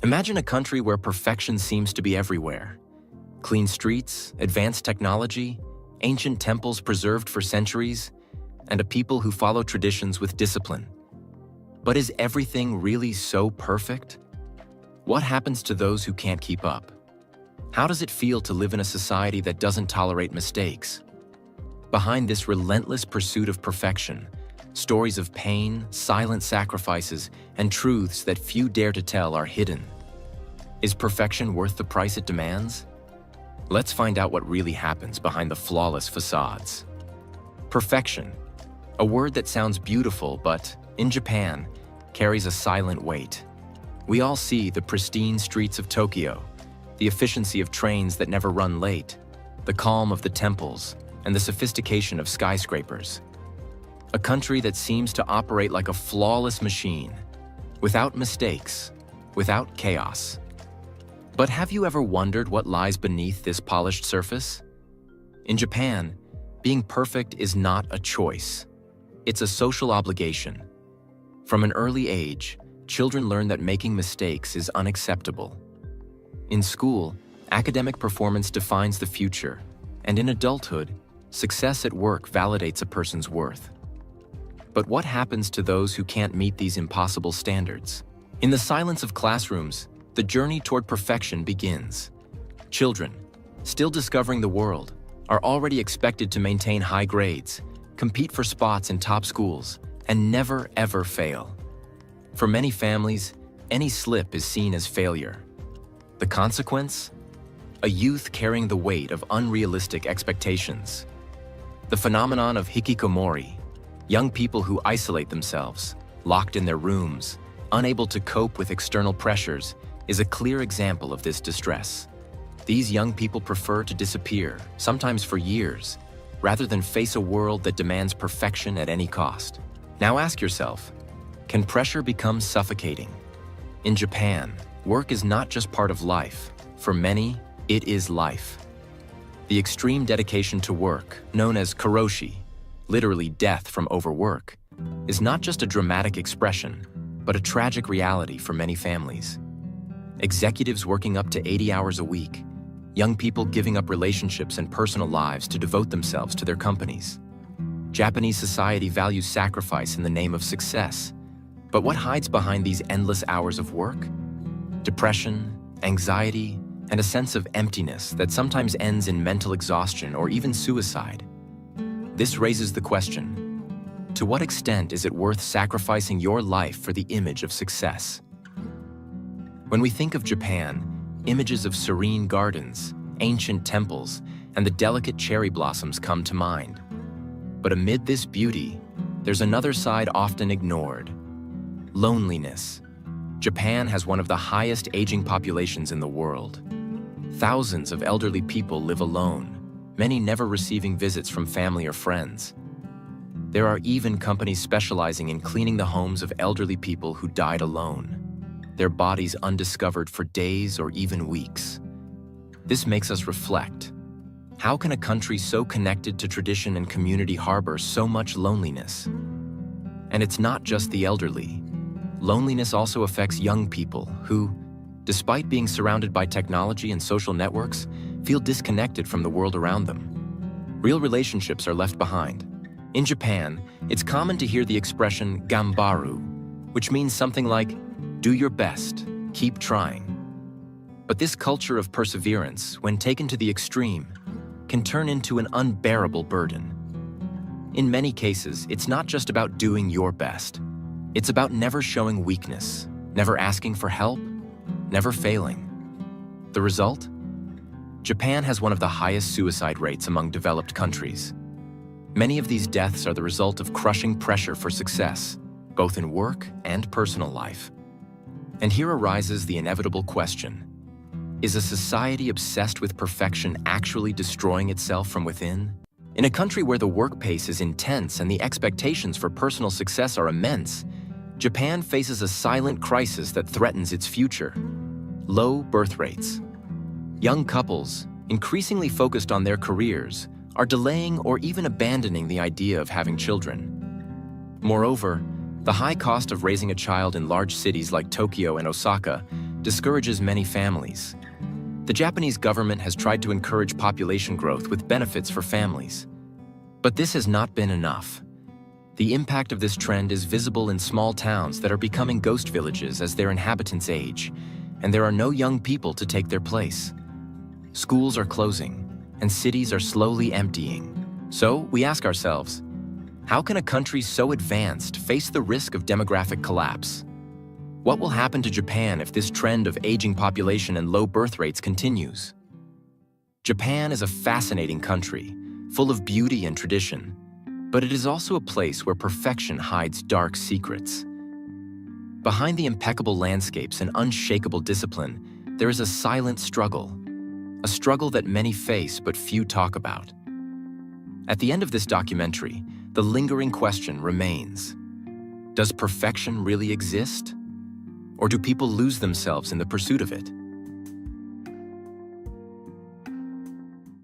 Imagine a country where perfection seems to be everywhere. Clean streets, advanced technology, ancient temples preserved for centuries, and a people who follow traditions with discipline. But is everything really so perfect? What happens to those who can't keep up? How does it feel to live in a society that doesn't tolerate mistakes? Behind this relentless pursuit of perfection, stories of pain, silent sacrifices, and truths that few dare to tell are hidden. Is perfection worth the price it demands? Let's find out what really happens behind the flawless facades. Perfection, a word that sounds beautiful but, in Japan, carries a silent weight. We all see the pristine streets of Tokyo, the efficiency of trains that never run late, the calm of the temples, and the sophistication of skyscrapers. A country that seems to operate like a flawless machine, without mistakes, without chaos. But have you ever wondered what lies beneath this polished surface? In Japan, being perfect is not a choice. It's a social obligation. From an early age, children learn that making mistakes is unacceptable. In school, academic performance defines the future, and in adulthood, success at work validates a person's worth. But what happens to those who can't meet these impossible standards? In the silence of classrooms, the journey toward perfection begins. Children, still discovering the world, are already expected to maintain high grades, compete for spots in top schools, and never ever fail. For many families, any slip is seen as failure. The consequence? A youth carrying the weight of unrealistic expectations. The phenomenon of hikikomori, young people who isolate themselves, locked in their rooms, unable to cope with external pressures, is a clear example of this distress. These young people prefer to disappear, sometimes for years, rather than face a world that demands perfection at any cost. Now ask yourself, can pressure become suffocating? In Japan, work is not just part of life. For many, it is life. The extreme dedication to work, known as karoshi, literally death from overwork, is not just a dramatic expression, but a tragic reality for many families. Executives working up to 80 hours a week, young people giving up relationships and personal lives to devote themselves to their companies. Japanese society values sacrifice in the name of success. But what hides behind these endless hours of work? Depression, anxiety, and a sense of emptiness that sometimes ends in mental exhaustion or even suicide. This raises the question, to what extent is it worth sacrificing your life for the image of success? When we think of Japan, images of serene gardens, ancient temples, and the delicate cherry blossoms come to mind. But amid this beauty, there's another side often ignored: loneliness. Japan has one of the highest aging populations in the world. Thousands of elderly people live alone, many never receiving visits from family or friends. There are even companies specializing in cleaning the homes of elderly people who died alone, their bodies undiscovered for days or even weeks. This makes us reflect. How can a country so connected to tradition and community harbor so much loneliness? And it's not just the elderly. Loneliness also affects young people who, despite being surrounded by technology and social networks, feel disconnected from the world around them. Real relationships are left behind. In Japan, it's common to hear the expression "gambaru," which means something like, do your best, keep trying. But this culture of perseverance, when taken to the extreme, can turn into an unbearable burden. In many cases, it's not just about doing your best. It's about never showing weakness, never asking for help, never failing. The result? Japan has one of the highest suicide rates among developed countries. Many of these deaths are the result of crushing pressure for success, both in work and personal life. And here arises the inevitable question: is a society obsessed with perfection actually destroying itself from within? In a country where the work pace is intense and the expectations for personal success are immense, Japan faces a silent crisis that threatens its future: low birth rates. Young couples, increasingly focused on their careers, are delaying or even abandoning the idea of having children. Moreover, the high cost of raising a child in large cities like Tokyo and Osaka discourages many families. The Japanese government has tried to encourage population growth with benefits for families. But this has not been enough. The impact of this trend is visible in small towns that are becoming ghost villages as their inhabitants age, and there are no young people to take their place. Schools are closing, and cities are slowly emptying. So we ask ourselves, how can a country so advanced face the risk of demographic collapse? What will happen to Japan if this trend of aging population and low birth rates continues? Japan is a fascinating country, full of beauty and tradition, but it is also a place where perfection hides dark secrets. Behind the impeccable landscapes and unshakable discipline, there is a silent struggle, a struggle that many face but few talk about. At the end of this documentary, the lingering question remains: does perfection really exist? Or do people lose themselves in the pursuit of it?